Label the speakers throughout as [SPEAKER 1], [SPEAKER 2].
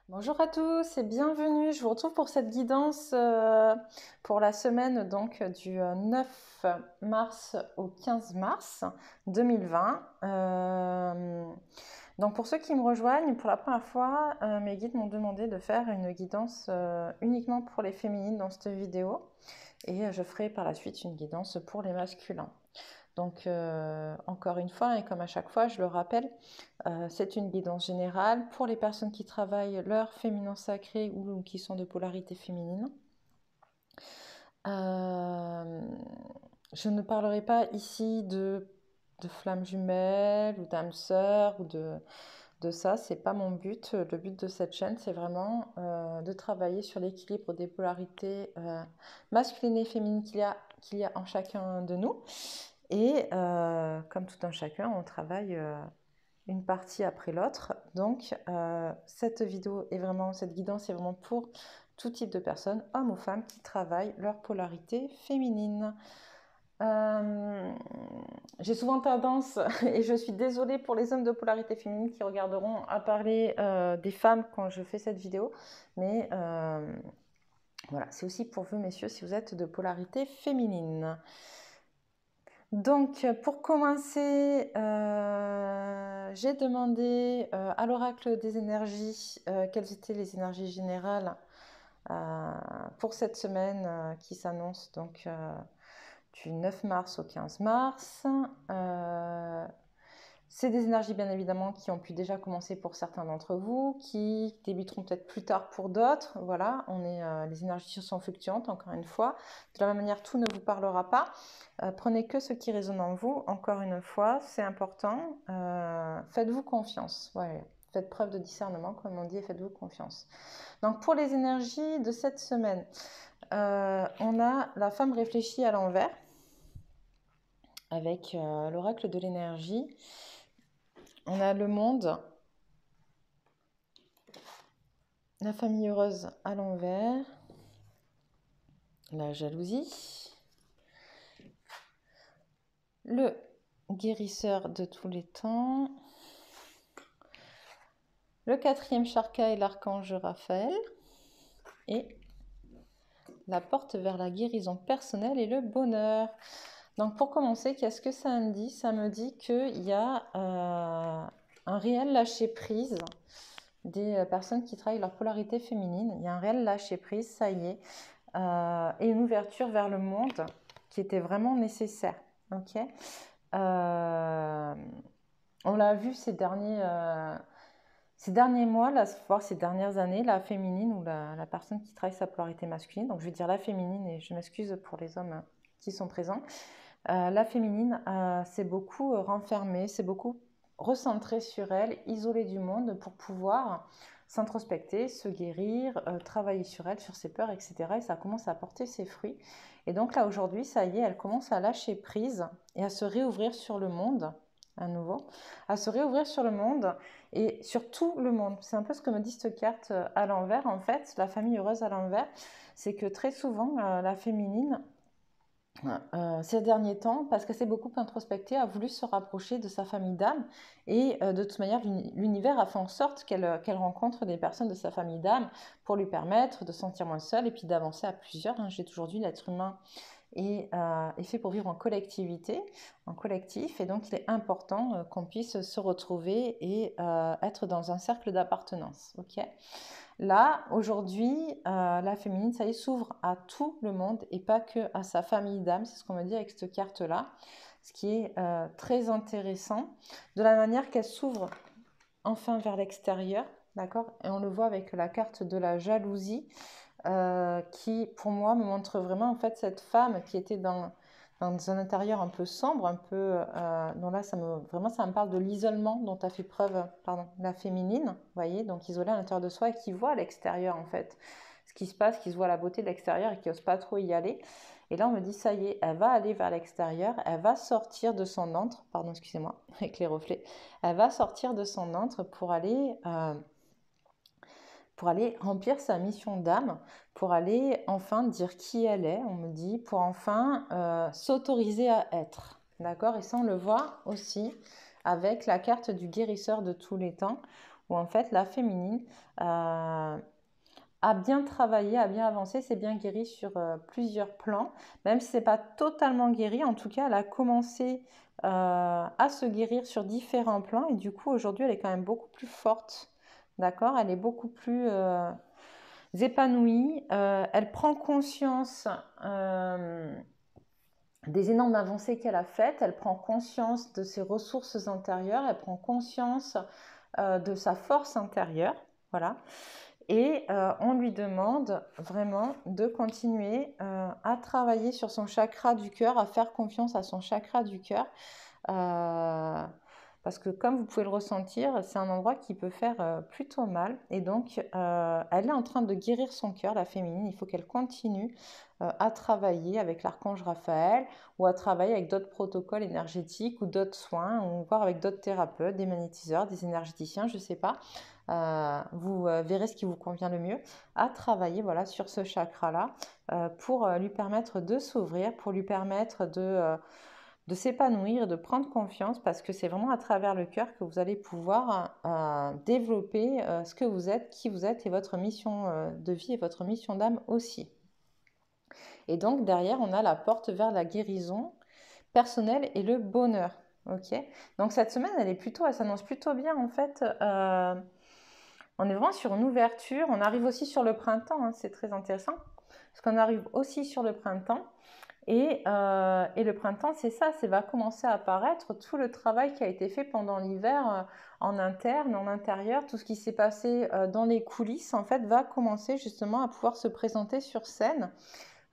[SPEAKER 1] Bonjour à tous et bienvenue. Je vous retrouve pour cette guidance pour la semaine donc du 9 mars au 15 mars 2020. Donc pour ceux qui me rejoignent pour la première fois, mes guides m'ont demandé de faire une guidance uniquement pour les féminines dans cette vidéo et je ferai par la suite une guidance pour les masculins. Donc, encore une fois, et comme à chaque fois, je le rappelle, c'est une guidance générale pour les personnes qui travaillent leur féminin sacré ou qui sont de polarité féminine. Je ne parlerai pas ici de flammes jumelles ou d'âmes sœurs ou de ça, c'est pas mon but. Le but de cette chaîne, c'est vraiment de travailler sur l'équilibre des polarités masculines et féminines qu'il y a en chacun de nous. Et comme tout un chacun, on travaille une partie après l'autre. Donc cette guidance est vraiment pour tout type de personnes, hommes ou femmes, qui travaillent leur polarité féminine. J'ai souvent tendance, et je suis désolée pour les hommes de polarité féminine qui regarderont, à parler des femmes quand je fais cette vidéo, mais voilà, c'est aussi pour vous, messieurs, si vous êtes de polarité féminine. Donc, pour commencer, j'ai demandé à l'oracle des énergies quelles étaient les énergies générales pour cette semaine qui s'annonce donc du 9 mars au 15 mars. C'est des énergies bien évidemment qui ont pu déjà commencer pour certains d'entre vous, qui débuteront peut-être plus tard pour d'autres. Voilà, les énergies sont fluctuantes, encore une fois. De la même manière, tout ne vous parlera pas. Prenez que ce qui résonne en vous. Encore une fois, c'est important. Faites-vous confiance. Ouais. Faites preuve de discernement, comme on dit, et faites-vous confiance. Donc pour les énergies de cette semaine, on a la femme réfléchie à l'envers avec l'oracle de l'énergie. On a le monde, la famille heureuse à l'envers, la jalousie, le guérisseur de tous les temps, le quatrième charca et l'archange Raphaël, et la porte vers la guérison personnelle et le bonheur. Donc pour commencer, qu'est-ce que ça me dit? Ça me dit qu'il y a un réel lâcher-prise des personnes qui travaillent leur polarité féminine. Il y a un réel lâcher-prise, ça y est, et une ouverture vers le monde qui était vraiment nécessaire. Ok, on l'a vu ces derniers mois, là, voire ces dernières années, la féminine ou la personne qui travaille sa polarité masculine, donc je vais dire la féminine et je m'excuse pour les hommes qui sont présents, la féminine c'est beaucoup renfermée, c'est beaucoup recentrée sur elle, isolée du monde pour pouvoir s'introspecter, se guérir, travailler sur elle, sur ses peurs, etc. Et ça commence à porter ses fruits. Et donc là aujourd'hui, ça y est, elle commence à lâcher prise et à se réouvrir sur le monde à nouveau, à se réouvrir sur le monde et sur tout le monde. C'est un peu ce que me dit cette carte à l'envers en fait, la famille heureuse à l'envers, c'est que très souvent la féminine ces derniers temps, parce qu'elle s'est beaucoup introspectée, a voulu se rapprocher de sa famille d'âme et de toute manière l'univers a fait en sorte qu'elle rencontre des personnes de sa famille d'âme pour lui permettre de se sentir moins seule et puis d'avancer à plusieurs. J'ai toujours dit l'être humain est fait pour vivre en collectivité, en collectif, et donc il est important qu'on puisse se retrouver et être dans un cercle d'appartenance. Ok. Là, aujourd'hui, la féminine, ça y est, s'ouvre à tout le monde et pas que à sa famille d'âme. C'est ce qu'on me dit avec cette carte-là, ce qui est très intéressant. De la manière qu'elle s'ouvre enfin vers l'extérieur, d'accord? Et on le voit avec la carte de la jalousie, qui, pour moi, me montre vraiment, en fait, cette femme qui était dans un intérieur un peu sombre, un peu... donc là, ça me parle de l'isolement dont a fait preuve la féminine, vous voyez, donc isolée à l'intérieur de soi et qui voit à l'extérieur, en fait, ce qui se passe, qui se voit la beauté de l'extérieur et qui n'ose pas trop y aller. Et là, on me dit, ça y est, elle va aller vers l'extérieur, elle va sortir de son antre, pardon, excusez-moi, avec les reflets, elle va sortir de son antre pour aller remplir sa mission d'âme, pour aller enfin dire qui elle est, on me dit, pour enfin s'autoriser à être. D'accord? Et ça, on le voit aussi avec la carte du guérisseur de tous les temps, où en fait la féminine a bien travaillé, a bien avancé, s'est bien guérie sur plusieurs plans. Même si ce n'est pas totalement guéri, en tout cas, elle a commencé à se guérir sur différents plans. Et du coup, aujourd'hui, elle est quand même beaucoup plus forte. D'accord? Elle est beaucoup plus épanouie. Elle prend conscience des énormes avancées qu'elle a faites. Elle prend conscience de ses ressources intérieures. Elle prend conscience de sa force intérieure. Voilà. Et on lui demande vraiment de continuer à travailler sur son chakra du cœur, à faire confiance à son chakra du cœur. Parce que comme vous pouvez le ressentir, c'est un endroit qui peut faire plutôt mal. Et donc, elle est en train de guérir son cœur, la féminine. Il faut qu'elle continue à travailler avec l'archange Raphaël ou à travailler avec d'autres protocoles énergétiques ou d'autres soins, ou voir avec d'autres thérapeutes, des magnétiseurs, des énergéticiens, je ne sais pas. Vous verrez ce qui vous convient le mieux, à travailler voilà, sur ce chakra-là pour lui permettre de s'ouvrir, pour lui permettre de s'épanouir et de prendre confiance, parce que c'est vraiment à travers le cœur que vous allez pouvoir développer ce que vous êtes, qui vous êtes et votre mission de vie et votre mission d'âme aussi. Et donc derrière, on a la porte vers la guérison personnelle et le bonheur. Ok. Donc cette semaine, elle s'annonce plutôt bien en fait. On est vraiment sur une ouverture. On arrive aussi sur le printemps, hein, c'est très intéressant, parce qu'on arrive aussi sur le printemps. Et le printemps, c'est ça, va commencer à apparaître tout le travail qui a été fait pendant l'hiver en interne, en intérieur, tout ce qui s'est passé dans les coulisses, en fait, va commencer justement à pouvoir se présenter sur scène.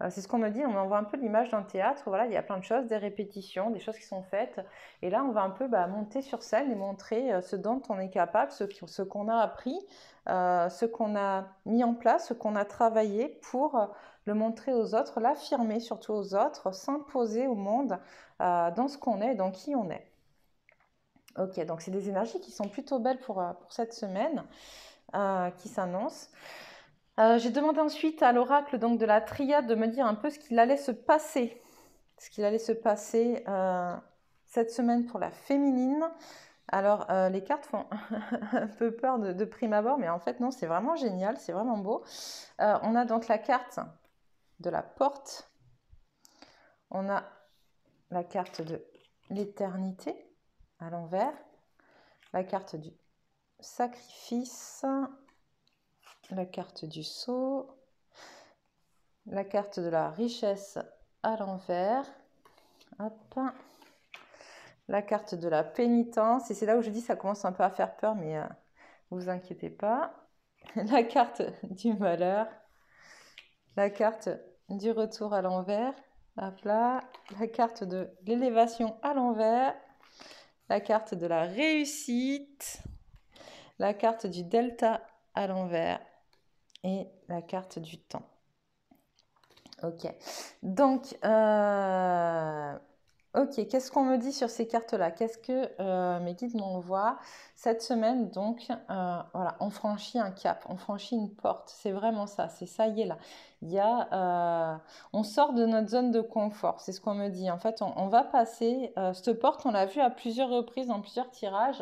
[SPEAKER 1] C'est ce qu'on me dit, on envoie un peu l'image d'un théâtre, voilà, il y a plein de choses, des répétitions, des choses qui sont faites. Et là, on va un peu monter sur scène et montrer ce dont on est capable, ce qu'on a appris, ce qu'on a mis en place, ce qu'on a travaillé pour le montrer aux autres, l'affirmer surtout aux autres, s'imposer au monde dans ce qu'on est, dans qui on est. Ok, donc c'est des énergies qui sont plutôt belles pour cette semaine qui s'annonce. J'ai demandé ensuite à l'oracle donc de la triade de me dire un peu ce qu'il allait se passer. Cette semaine pour la féminine. Alors, les cartes font un peu peur de prime abord, mais en fait, non, c'est vraiment génial, c'est vraiment beau. On a donc la carte de la porte. On a la carte de l'éternité à l'envers. La carte du sacrifice. La carte du sceau. La carte de la richesse à l'envers. Hop. La carte de la pénitence. Et c'est là où je dis ça commence un peu à faire peur, mais ne vous inquiétez pas. La carte du malheur. La carte du retour à l'envers. Hop là. La carte de l'élévation à l'envers. La carte de la réussite. La carte du delta à l'envers. Et la carte du temps. Ok. Donc, ok, qu'est-ce qu'on me dit sur ces cartes-là? Qu'est-ce que mes guides m'envoient cette semaine? Donc, voilà, on franchit un cap, on franchit une porte. C'est vraiment ça, c'est ça y est là. On sort de notre zone de confort, c'est ce qu'on me dit. En fait, on va passer cette porte, on l'a vu à plusieurs reprises, dans plusieurs tirages.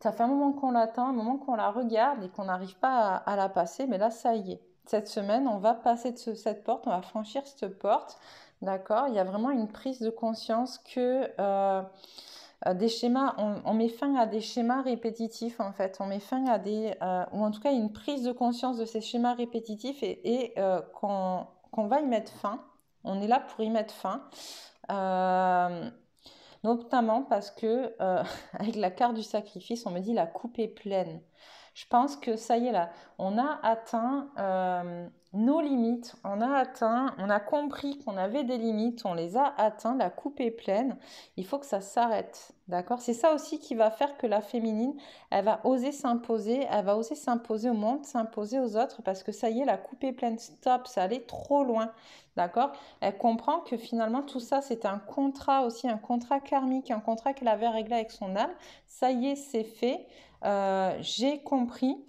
[SPEAKER 1] Ça fait un moment qu'on l'attend, un moment qu'on la regarde et qu'on n'arrive pas à la passer, mais là, ça y est. Cette semaine, on va passer de cette porte, on va franchir cette porte. D'accord? Il y a vraiment une prise de conscience que des schémas, on met fin à des schémas répétitifs en fait. On met fin à ou en tout cas une prise de conscience de ces schémas répétitifs et qu'on va y mettre fin. On est là pour y mettre fin. Notamment parce que avec la carte du sacrifice, on me dit la coupe est pleine. Je pense que ça y est là, on a atteint nos limites, on a compris qu'on avait des limites, on les a atteints, la coupe est pleine, il faut que ça s'arrête, d'accord? C'est ça aussi qui va faire que la féminine, elle va oser s'imposer au monde, s'imposer aux autres, parce que ça y est, la coupe est pleine, stop, ça allait trop loin, d'accord? Elle comprend que finalement tout ça, c'est un contrat aussi, un contrat karmique, un contrat qu'elle avait réglé avec son âme, ça y est, c'est fait. J'ai compris.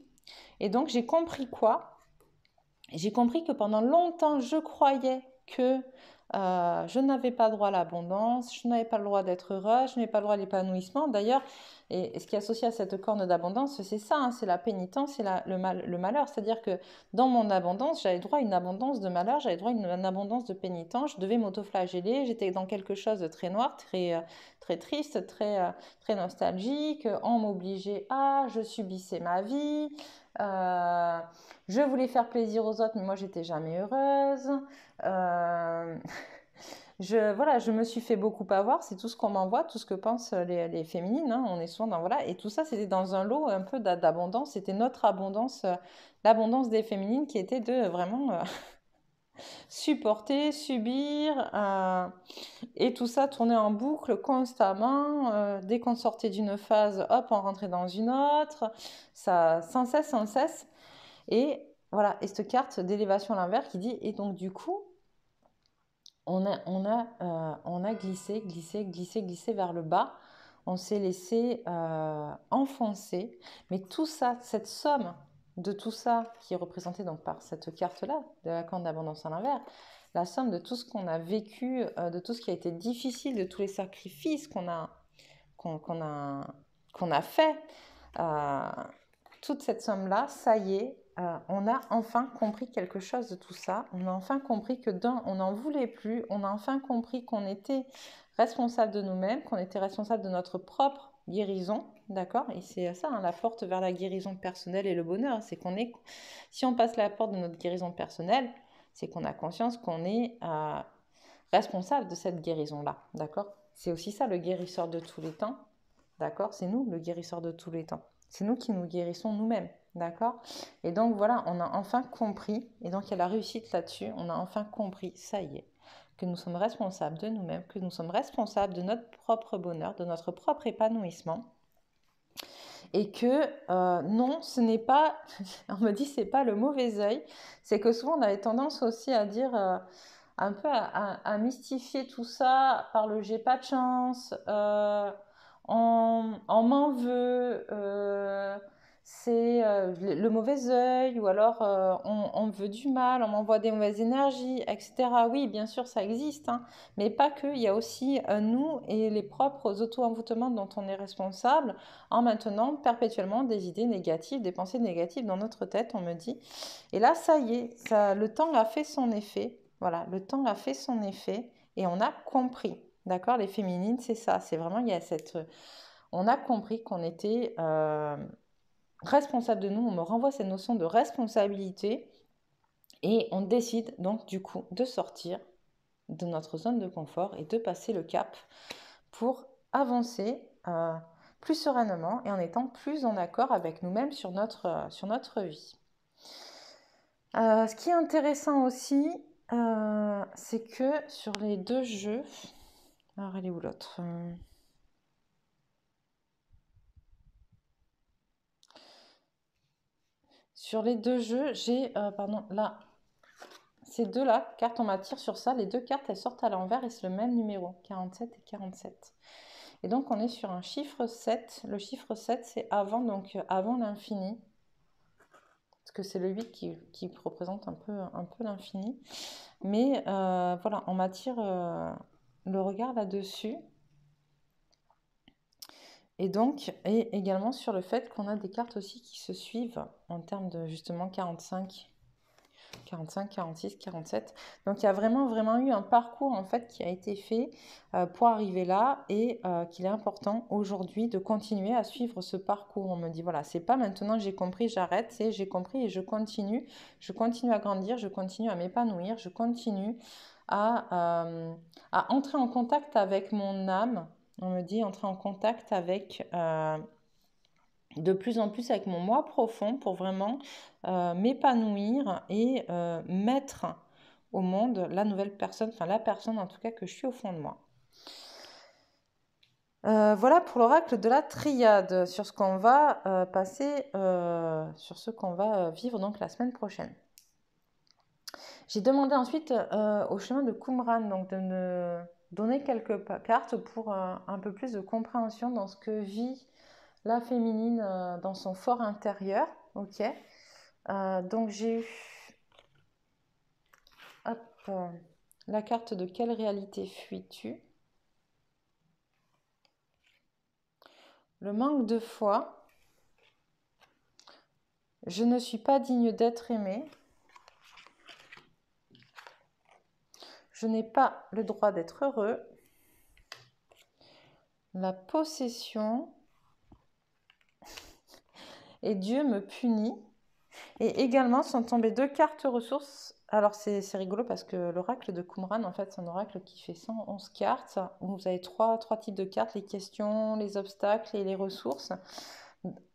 [SPEAKER 1] Et donc, j'ai compris quoi? J'ai compris que pendant longtemps, je croyais que je n'avais pas le droit à l'abondance, je n'avais pas le droit d'être heureuse, je n'avais pas le droit à l'épanouissement. D'ailleurs, Et ce qui est associé à cette corne d'abondance, c'est ça, hein, c'est la pénitence et le malheur. C'est-à-dire que dans mon abondance, j'avais droit à une abondance de malheur, j'avais droit à une abondance de pénitence, je devais m'autoflageller, j'étais dans quelque chose de très noir, très triste, très nostalgique, on m'obligeait à, je subissais ma vie, euh, je voulais faire plaisir aux autres, mais moi j'étais jamais heureuse. Euh, voilà, je me suis fait beaucoup avoir, c'est tout ce qu'on m'envoie, tout ce que pensent les féminines, hein, on est souvent dans, voilà, et tout ça c'était dans un lot un peu d'abondance, c'était notre abondance, l'abondance des féminines qui était de vraiment supporter, subir, et tout ça tournait en boucle constamment, dès qu'on sortait d'une phase, hop, on rentrait dans une autre, ça, sans cesse, et voilà, et cette carte d'élévation à l'envers qui dit, et donc du coup, on a glissé vers le bas. On s'est laissé enfoncer. Mais tout ça, cette somme de tout ça qui est représenté donc par cette carte-là, de la corne d'abondance à l'envers, la somme de tout ce qu'on a vécu, de tout ce qui a été difficile, de tous les sacrifices qu'on qu'on a fait, euh, toute cette somme-là, ça y est, on a enfin compris quelque chose de tout ça. On a enfin compris que on n'en voulait plus. On a enfin compris qu'on était responsable de nous-mêmes, qu'on était responsable de notre propre guérison. D'accord? Et c'est ça, hein, la porte vers la guérison personnelle et le bonheur. C'est qu'on est, si on passe la porte de notre guérison personnelle, c'est qu'on a conscience qu'on est responsable de cette guérison-là. D'accord? C'est aussi ça le guérisseur de tous les temps. D'accord? C'est nous le guérisseur de tous les temps. C'est nous qui nous guérissons nous-mêmes. D'accord? Et donc voilà, on a enfin compris, et donc il y a la réussite là-dessus, on a enfin compris, ça y est, que nous sommes responsables de nous-mêmes, que nous sommes responsables de notre propre bonheur, de notre propre épanouissement. Et que non, ce n'est pas, on me dit c'est pas le mauvais œil, c'est que souvent on avait tendance aussi à dire, un peu à mystifier tout ça par le j'ai pas de chance, on m'en veut, c'est le mauvais œil, ou alors on me veut du mal, on m'envoie des mauvaises énergies, etc. Oui, bien sûr, ça existe, hein, mais pas que, il y a aussi nous et les propres auto-envoûtements dont on est responsable en maintenant perpétuellement des idées négatives, des pensées négatives dans notre tête, on me dit. Et là, ça y est, ça, le temps a fait son effet. Voilà, le temps a fait son effet et on a compris. D'accord? Les féminines, c'est ça. C'est vraiment, il y a cette. On a compris qu'on était responsable de nous. On me renvoie cette notion de responsabilité et on décide donc, du coup, de sortir de notre zone de confort et de passer le cap pour avancer plus sereinement et en étant plus en accord avec nous-mêmes sur notre vie. Ce qui est intéressant aussi, c'est que sur les deux jeux... Alors, elle est où l'autre? Sur les deux jeux, j'ai... pardon, là, ces deux-là, cartes, on m'attire sur ça. Les deux cartes, elles sortent à l'envers et c'est le même numéro, 47 et 47. Et donc, on est sur un chiffre 7. Le chiffre 7, c'est avant, donc avant l'infini. Parce que c'est le 8 qui représente un peu l'infini. Mais voilà, on m'attire le regard là-dessus. Et donc, et également sur le fait qu'on a des cartes aussi qui se suivent en termes de justement 45, 46, 47. Donc il y a vraiment eu un parcours en fait qui a été fait pour arriver là et qu'il est important aujourd'hui de continuer à suivre ce parcours. On me dit voilà, c'est pas maintenant j'ai compris, j'arrête, c'est j'ai compris et je continue à grandir, je continue à m'épanouir, je continue à entrer en contact avec mon âme. On me dit entrer en contact avec de plus en plus avec mon moi profond pour vraiment m'épanouir et mettre au monde la nouvelle personne, enfin la personne en tout cas que je suis au fond de moi. Voilà pour l'oracle de la triade sur ce qu'on va passer, sur ce qu'on va vivre donc la semaine prochaine. J'ai demandé ensuite au chemin de Qumran donc de me donner quelques cartes pour un peu plus de compréhension dans ce que vit la féminine dans son fort intérieur. Ok. Donc j'ai eu la carte de quelle réalité fuis-tu? Le manque de foi. Je ne suis pas digne d'être aimé. Je n'ai pas le droit d'être heureux. La possession. Et Dieu me punit. Et également sont tombées 2 cartes ressources. Alors c'est rigolo parce que l'oracle de Qumran, en fait, c'est un oracle qui fait 111 cartes, où vous avez trois types de cartes, les questions, les obstacles et les ressources.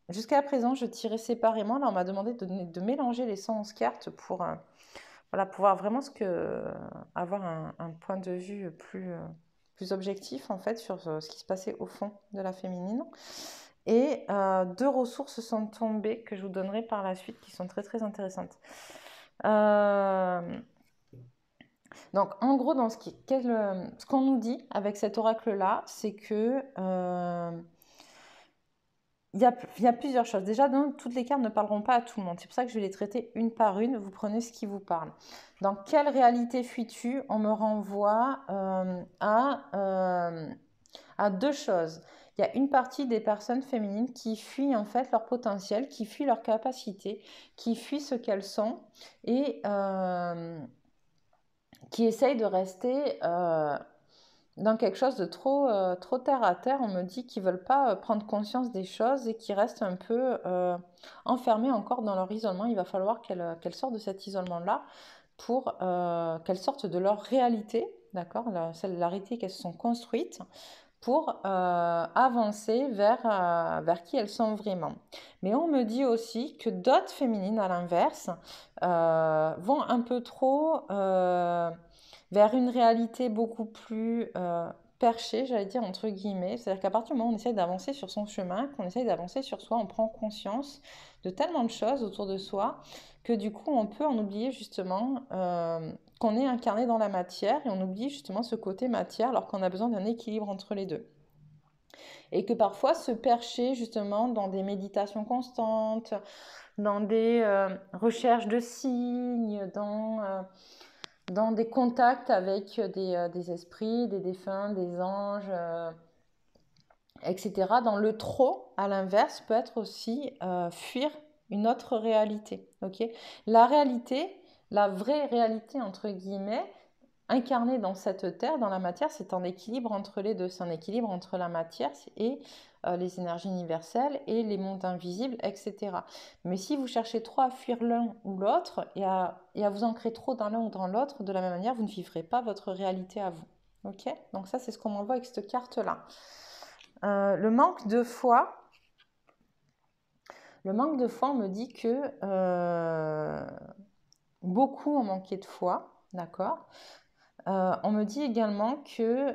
[SPEAKER 1] Jusqu'à présent, je tirais séparément. Là, on m'a demandé de mélanger les 111 cartes pour voilà, pouvoir vraiment avoir un point de vue plus objectif, en fait, sur ce qui se passait au fond de la féminine. Et 2 ressources sont tombées que je vous donnerai par la suite, qui sont très très intéressantes. Donc en gros, dans ce qu'on nous dit avec cet oracle-là, c'est que il y a plusieurs choses. Déjà, toutes les cartes ne parleront pas à tout le monde. C'est pour ça que je vais les traiter une par une. Vous prenez ce qui vous parle. Dans quelle réalité fuis-tu? On me renvoie à 2 choses. Il y a une partie des personnes féminines qui fuient en fait leur potentiel, qui fuient leur capacité, qui fuient ce qu'elles sont et qui essayent de rester dans quelque chose de trop terre à terre. On me dit qu'ils ne veulent pas prendre conscience des choses et qui restent un peu enfermées encore dans leur isolement. Il va falloir qu'elles sortent de cet isolement-là pour qu'elles sortent de leur réalité, d'accord, la réalité qu'elles se sont construites, pour avancer vers qui elles sont vraiment. Mais on me dit aussi que d'autres féminines, à l'inverse, vont un peu trop vers une réalité beaucoup plus perchée, j'allais dire entre guillemets. C'est-à-dire qu'à partir du moment où on essaye d'avancer sur son chemin, qu'on essaye d'avancer sur soi, on prend conscience de tellement de choses autour de soi que du coup on peut en oublier justement qu'on est incarné dans la matière et on oublie justement ce côté matière alors qu'on a besoin d'un équilibre entre les deux. Et que parfois se percher justement dans des méditations constantes, dans des recherches de signes, dans des contacts avec des esprits, des défunts, des anges, etc. Dans le trop, à l'inverse, peut être aussi fuir une autre réalité. Okay, la réalité, la vraie réalité, entre guillemets, incarnée dans cette terre, dans la matière, c'est un équilibre entre les deux. C'est un équilibre entre la matière et les énergies universelles et les mondes invisibles, etc. Mais si vous cherchez trop à fuir l'un ou l'autre et à vous ancrer trop dans l'un ou dans l'autre, de la même manière, vous ne vivrez pas votre réalité à vous. Ok, donc ça, c'est ce qu'on m'envoie avec cette carte-là. Le manque de foi. Le manque de foi, on me dit que beaucoup ont manqué de foi, d'accord. On me dit également que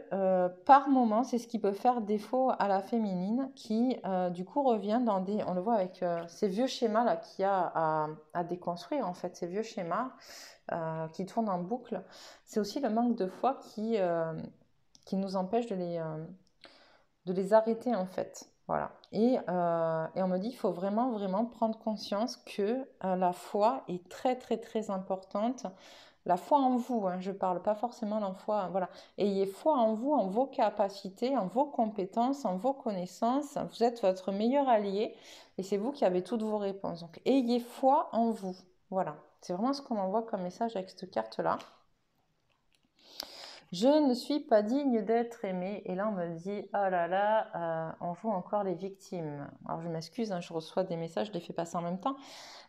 [SPEAKER 1] par moment, c'est ce qui peut faire défaut à la féminine qui, du coup, revient dans des... On le voit avec ces vieux schémas-là qu'il y a à déconstruire, en fait, ces vieux schémas qui tournent en boucle. C'est aussi le manque de foi qui nous empêche de les arrêter, en fait. Voilà. Et on me dit qu'il faut vraiment, vraiment prendre conscience que la foi est très, très, très importante. La foi en vous, hein, je parle pas forcément de foi, voilà. Ayez foi en vous, en vos capacités, en vos compétences, en vos connaissances. Vous êtes votre meilleur allié et c'est vous qui avez toutes vos réponses. Donc, ayez foi en vous. Voilà. C'est vraiment ce qu'on m'envoie comme message avec cette carte-là. Je ne suis pas digne d'être aimée. Et là, on me dit, oh là là, on joue encore les victimes. Alors, je m'excuse, hein, je reçois des messages, je les fais passer en même temps.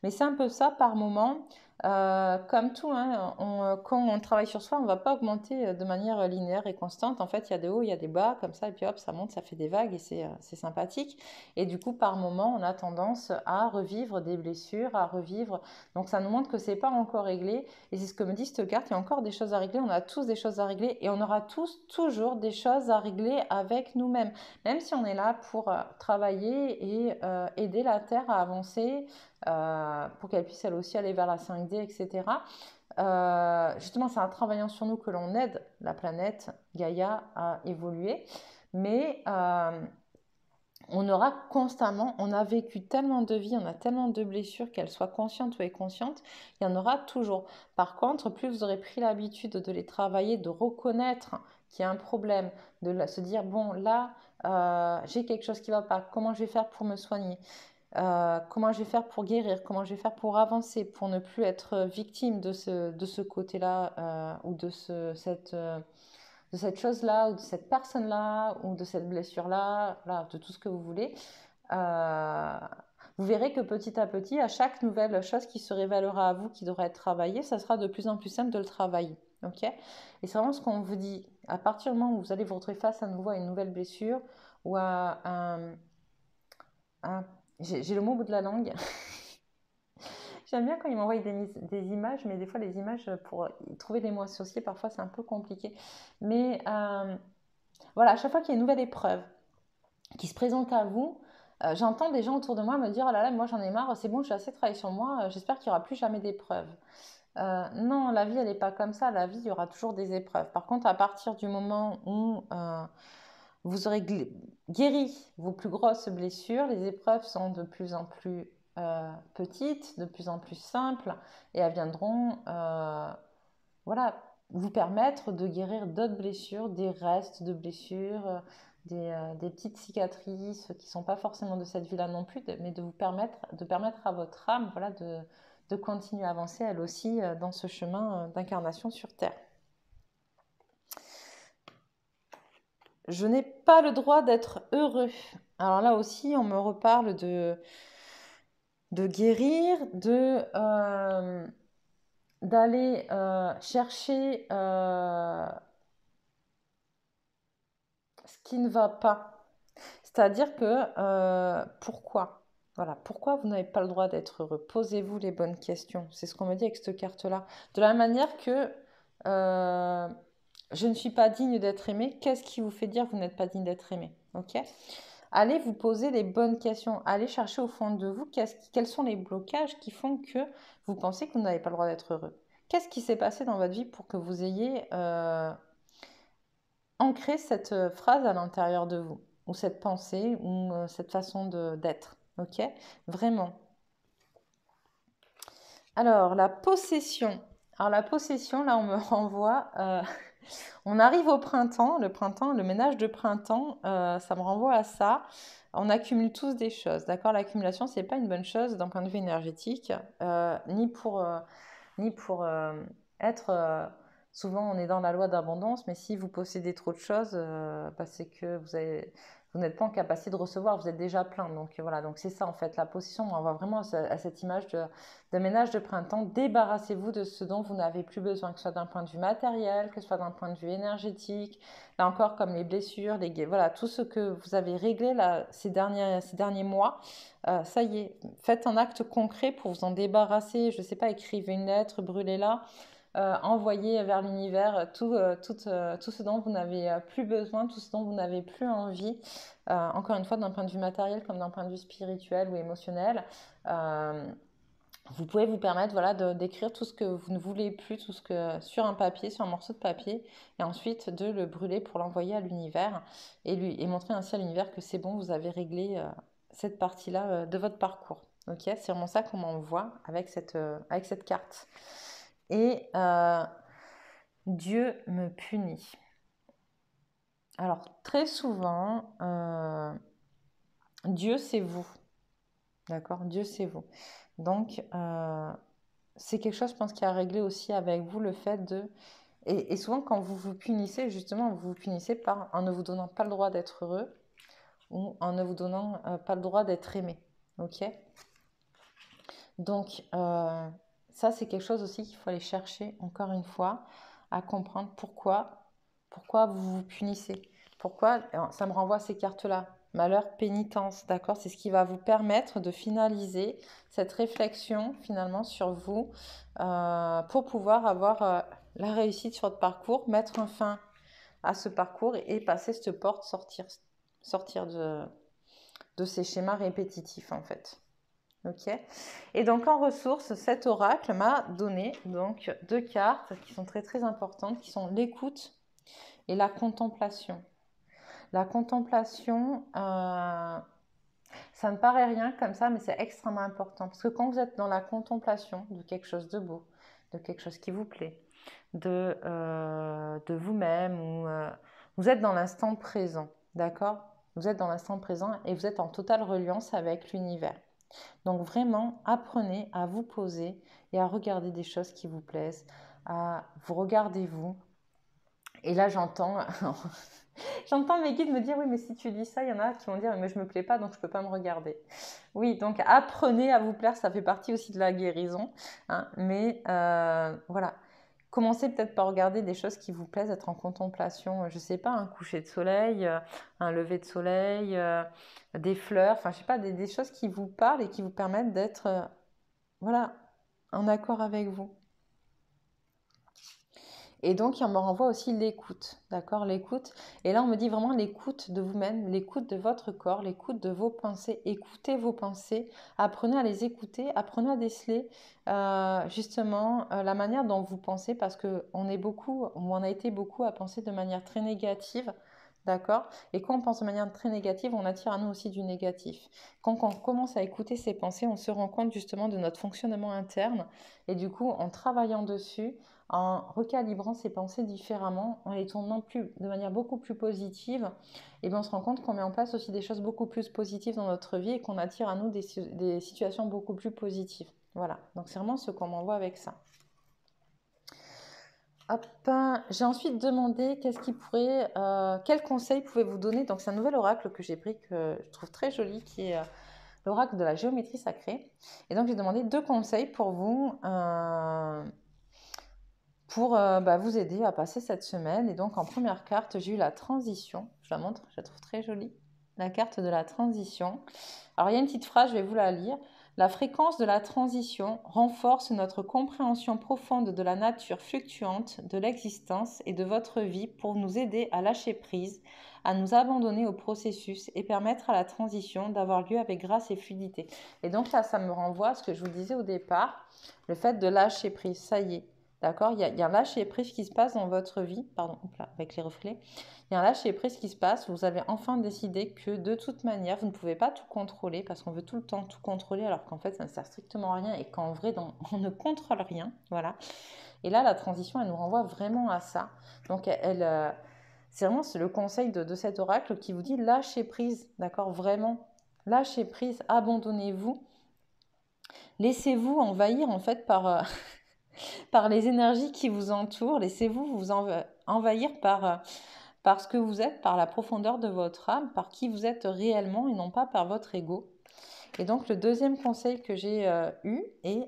[SPEAKER 1] Mais c'est un peu ça par moment. Comme tout, hein, quand on travaille sur soi, on ne va pas augmenter de manière linéaire et constante. En fait, il y a des hauts, il y a des bas, comme ça, et puis hop, ça monte, ça fait des vagues et c'est sympathique. Et du coup, par moment, on a tendance à revivre des blessures, à revivre. Donc, ça nous montre que c'est pas encore réglé. Et c'est ce que me dit cette carte, il y a encore des choses à régler. On a tous des choses à régler et on aura tous toujours des choses à régler avec nous-mêmes. Même si on est là pour travailler et aider la Terre à avancer, pour qu'elle puisse elle aussi aller vers la 5D, etc. Justement, c'est en travaillant sur nous que l'on aide la planète Gaïa à évoluer. Mais on aura constamment, on a vécu tellement de vies, on a tellement de blessures, qu'elles soient conscientes ou inconscientes, il y en aura toujours. Par contre, plus vous aurez pris l'habitude de les travailler, de reconnaître qu'il y a un problème, de se dire, bon, là, j'ai quelque chose qui ne va pas, comment je vais faire pour me soigner, comment je vais faire pour guérir, comment je vais faire pour avancer, pour ne plus être victime de ce côté-là ou de cette chose-là, ou de cette personne-là, ou de cette blessure-là, voilà, de tout ce que vous voulez. Euh, Vous verrez que petit à petit, à chaque nouvelle chose qui se révélera à vous, qui devra être travaillée, ça sera de plus en plus simple de le travailler. Ok. Et c'est vraiment ce qu'on vous dit. À partir du moment où vous allez vous retrouver face à nouveau à une nouvelle blessure ou à j'ai le mot au bout de la langue. J'aime bien quand ils m'envoient des images, mais des fois les images, pour trouver des mots associés, parfois c'est un peu compliqué. Mais voilà, à chaque fois qu'il y a une nouvelle épreuve qui se présente à vous, j'entends des gens autour de moi me dire: oh là là, moi j'en ai marre, c'est bon, j'ai assez travaillé sur moi, j'espère qu'il n'y aura plus jamais d'épreuves. Non, la vie, elle n'est pas comme ça. La vie, il y aura toujours des épreuves. Par contre, à partir du moment où vous aurez guéri vos plus grosses blessures, les épreuves sont de plus en plus petites, de plus en plus simples, et elles viendront voilà, vous permettre de guérir d'autres blessures, des restes de blessures, des petites cicatrices qui ne sont pas forcément de cette vie-là non plus, mais de permettre à votre âme, voilà, de continuer à avancer elle aussi dans ce chemin d'incarnation sur Terre. Je n'ai pas le droit d'être heureux. Alors là aussi, on me reparle de guérir, d'aller chercher ce qui ne va pas. C'est-à-dire que pourquoi? Voilà, pourquoi vous n'avez pas le droit d'être heureux? Posez-vous les bonnes questions. C'est ce qu'on me dit avec cette carte-là. De la manière que je ne suis pas digne d'être aimé, qu'est-ce qui vous fait dire que vous n'êtes pas digne d'être aimé? Ok? Allez vous poser les bonnes questions. Allez chercher au fond de vous quels sont les blocages qui font que vous pensez que vous n'avez pas le droit d'être heureux. Qu'est-ce qui s'est passé dans votre vie pour que vous ayez ancré cette phrase à l'intérieur de vous, ou cette pensée, ou cette façon d'être. Ok? Vraiment. Alors, la possession. Alors, la possession, là, on me renvoie. On arrive au printemps, le ménage de printemps, ça me renvoie à ça. On accumule tous des choses, d'accord? L'accumulation, c'est pas une bonne chose d'un point de vue énergétique, ni pour être. Souvent, on est dans la loi d'abondance, mais si vous possédez trop de choses, c'est que vous n'êtes pas en capacité de recevoir, vous êtes déjà plein. Donc voilà, donc c'est ça en fait, la possession. On voit vraiment à cette image de ménage de printemps. Débarrassez-vous de ce dont vous n'avez plus besoin, que ce soit d'un point de vue matériel, que ce soit d'un point de vue énergétique. Là encore, comme les blessures, voilà, tout ce que vous avez réglé là, ces derniers mois. Ça y est, faites un acte concret pour vous en débarrasser. Je ne sais pas, écrivez une lettre, brûlez-la, envoyez vers l'univers tout ce dont vous n'avez plus besoin, tout ce dont vous n'avez plus envie. Encore une fois, d'un point de vue matériel comme d'un point de vue spirituel ou émotionnel. Vous pouvez vous permettre voilà, d'écrire tout ce que vous ne voulez plus, tout ce que sur un papier, sur un morceau de papier, et ensuite de le brûler pour l'envoyer à l'univers et montrer ainsi à l'univers que c'est bon, vous avez réglé cette partie-là de votre parcours. Ok, c'est vraiment ça qu'on m'envoie avec cette carte. Et Dieu me punit. Alors très souvent, Dieu c'est vous. D'accord? Dieu c'est vous. Donc c'est quelque chose, je pense, qui a réglé aussi avec vous le fait de... Et souvent, quand vous vous punissez, justement, vous vous punissez en ne vous donnant pas le droit d'être heureux ou en ne vous donnant pas le droit d'être aimé. Ok? Donc, ça, c'est quelque chose aussi qu'il faut aller chercher, encore une fois, à comprendre pourquoi vous vous punissez. Pourquoi? Alors, ça me renvoie à ces cartes-là. Malheur, pénitence, d'accord? C'est ce qui va vous permettre de finaliser cette réflexion finalement sur vous pour pouvoir avoir la réussite sur votre parcours, mettre un fin à ce parcours et passer cette porte, sortir de ces schémas répétitifs en fait. Ok. Et donc en ressources, cet oracle m'a donné donc 2 cartes qui sont très très importantes, qui sont l'écoute et la contemplation. La contemplation, ça ne paraît rien comme ça, mais c'est extrêmement important. Parce que quand vous êtes dans la contemplation de quelque chose de beau, de quelque chose qui vous plaît, de vous-même, ou vous êtes dans l'instant présent, d'accord? Vous êtes dans l'instant présent et vous êtes en totale reliance avec l'univers. Donc vraiment, apprenez à vous poser et à regarder des choses qui vous plaisent, à vous regarder vous. Et là, j'entends j'entends mes guides me dire, oui, mais si tu dis ça, il y en a qui vont dire, mais je me plais pas, donc je peux pas me regarder. Oui, donc apprenez à vous plaire, ça fait partie aussi de la guérison. Hein, mais voilà, commencez peut-être par regarder des choses qui vous plaisent, être en contemplation, je sais pas, un coucher de soleil, un lever de soleil, des fleurs, enfin je sais pas, des choses qui vous parlent et qui vous permettent d'être, voilà, en accord avec vous. Et donc, il me renvoie aussi l'écoute, d'accord? L'écoute. Et là, on me dit vraiment l'écoute de vous-même, l'écoute de votre corps, l'écoute de vos pensées. Écoutez vos pensées, apprenez à les écouter, apprenez à déceler justement la manière dont vous pensez, parce qu'on est beaucoup, ou on a été beaucoup à penser de manière très négative. D'accord? Et quand on pense de manière très négative, on attire à nous aussi du négatif. Quand on commence à écouter ses pensées, on se rend compte justement de notre fonctionnement interne. Et du coup, en travaillant dessus, en recalibrant ses pensées différemment, en les tournant de manière beaucoup plus positive, et bien on se rend compte qu'on met en place aussi des choses beaucoup plus positives dans notre vie et qu'on attire à nous des situations beaucoup plus positives. Voilà, donc c'est vraiment ce qu'on m'envoie avec ça. Hop, j'ai ensuite demandé quel conseil pouvez-vous donner. Donc c'est un nouvel oracle que j'ai pris, que je trouve très joli, qui est l'oracle de la géométrie sacrée. Et donc j'ai demandé 2 conseils pour vous, pour vous aider à passer cette semaine. Et donc en première carte, j'ai eu la transition. Je la montre, je la trouve très jolie. La carte de la transition. Alors il y a une petite phrase, je vais vous la lire. La fréquence de la transition renforce notre compréhension profonde de la nature fluctuante de l'existence et de votre vie pour nous aider à lâcher prise, à nous abandonner au processus et permettre à la transition d'avoir lieu avec grâce et fluidité. Et donc là, ça me renvoie à ce que je vous disais au départ, le fait de lâcher prise. Ça y est, d'accord, il y a un lâcher prise qui se passe dans votre vie, pardon, là, avec les reflets. Il y a un lâcher prise qui se passe, vous avez enfin décidé que de toute manière, vous ne pouvez pas tout contrôler parce qu'on veut tout le temps tout contrôler alors qu'en fait, ça ne sert strictement à rien et qu'en vrai, on ne contrôle rien. Voilà. Et là, la transition, elle nous renvoie vraiment à ça. Donc, c'est vraiment le conseil de cet oracle qui vous dit lâchez prise, d'accord? Vraiment, lâchez prise, abandonnez-vous. Laissez-vous envahir en fait par, par les énergies qui vous entourent. Laissez-vous vous envahir par ce que vous êtes, par la profondeur de votre âme, par qui vous êtes réellement et non pas par votre ego. Et donc le deuxième conseil que j'ai eu est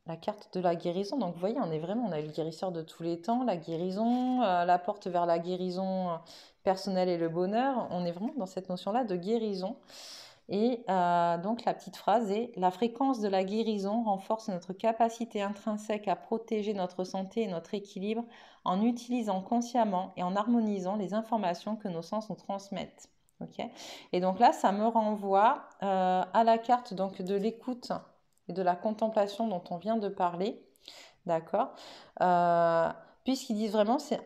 [SPEAKER 1] la carte de la guérison. Donc vous voyez, on a eu le guérisseur de tous les temps, la guérison, la porte vers la guérison personnelle et le bonheur. On est vraiment dans cette notion-là de guérison. Et donc la petite phrase est « La fréquence de la guérison renforce notre capacité intrinsèque à protéger notre santé et notre équilibre en utilisant consciemment et en harmonisant les informations que nos sens nous transmettent. » Okay. Et donc là, ça me renvoie à la carte donc, de l'écoute et de la contemplation dont on vient de parler. D'accord, puisqu'ils disent vraiment c'est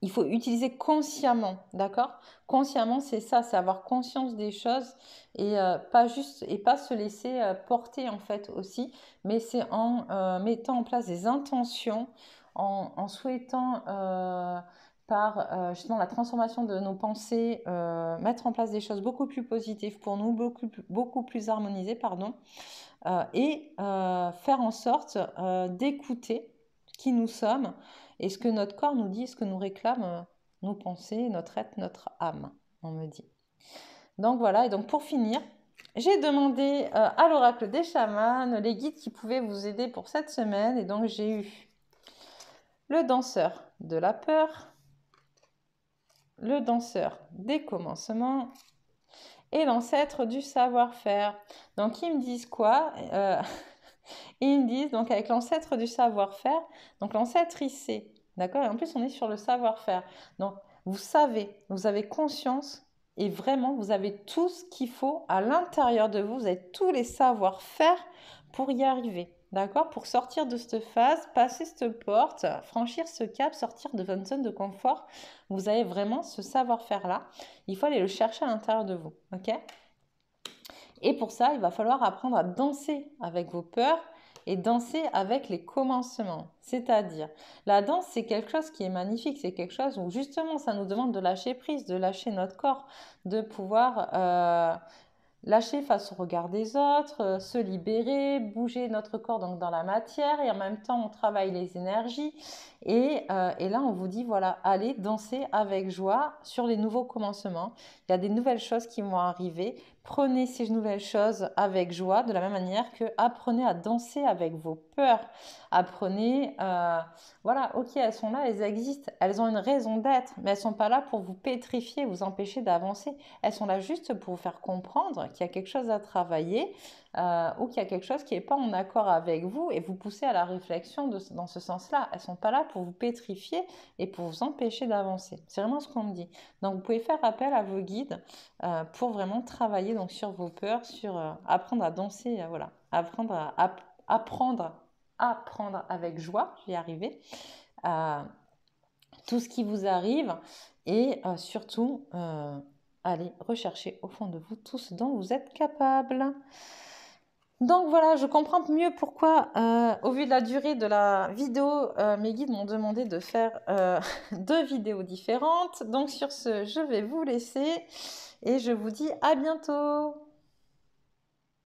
[SPEAKER 1] il faut utiliser consciemment, d'accord? Consciemment, c'est ça, c'est avoir conscience des choses et pas se laisser porter en fait aussi, mais c'est en mettant en place des intentions, en souhaitant par justement la transformation de nos pensées, mettre en place des choses beaucoup plus positives pour nous, beaucoup plus harmonisées, pardon, et faire en sorte d'écouter qui nous sommes et ce que notre corps nous dit, ce que nous réclament nos pensées, notre être, notre âme, on me dit. Donc voilà, et donc pour finir, j'ai demandé à l'oracle des chamans les guides qui pouvaient vous aider pour cette semaine. Et donc j'ai eu le danseur de la peur, le danseur des commencements et l'ancêtre du savoir-faire. Donc ils me disent quoi Et ils me disent, donc avec l'ancêtre du savoir-faire, donc l'ancêtre il sait, d'accord? Et en plus on est sur le savoir-faire. Donc vous savez, vous avez conscience et vraiment vous avez tout ce qu'il faut à l'intérieur de vous, vous avez tous les savoir-faire pour y arriver. D'accord? Pour sortir de cette phase, passer cette porte, franchir ce cap, sortir de votre zone de confort, vous avez vraiment ce savoir-faire-là. Il faut aller le chercher à l'intérieur de vous. Ok? Et pour ça, il va falloir apprendre à danser avec vos peurs et danser avec les commencements. C'est-à-dire, la danse, c'est quelque chose qui est magnifique, c'est quelque chose où justement ça nous demande de lâcher prise, de lâcher notre corps, de pouvoir lâcher face au regard des autres, se libérer, bouger notre corps donc dans la matière et en même temps on travaille les énergies et là on vous dit voilà, allez danser avec joie sur les nouveaux commencements. Il y a des nouvelles choses qui vont arriver. Prenez ces nouvelles choses avec joie de la même manière que apprenez à danser avec vos peurs. Apprenez, voilà, ok, elles sont là, elles existent, elles ont une raison d'être, mais elles ne sont pas là pour vous pétrifier, vous empêcher d'avancer. Elles sont là juste pour vous faire comprendre qu'il y a quelque chose à travailler ou qu'il y a quelque chose qui n'est pas en accord avec vous et vous pousser à la réflexion dans ce sens-là. Elles ne sont pas là pour vous pétrifier et pour vous empêcher d'avancer. C'est vraiment ce qu'on me dit. Donc vous pouvez faire appel à vos guides pour vraiment travailler donc, sur vos peurs, sur apprendre à danser, voilà, apprendre avec joie, j'y arriver, tout ce qui vous arrive et surtout allez rechercher au fond de vous tout ce dont vous êtes capable. Donc voilà, je comprends mieux pourquoi, au vu de la durée de la vidéo, mes guides m'ont demandé de faire 2 vidéos différentes. Donc sur ce, je vais vous laisser et je vous dis à bientôt.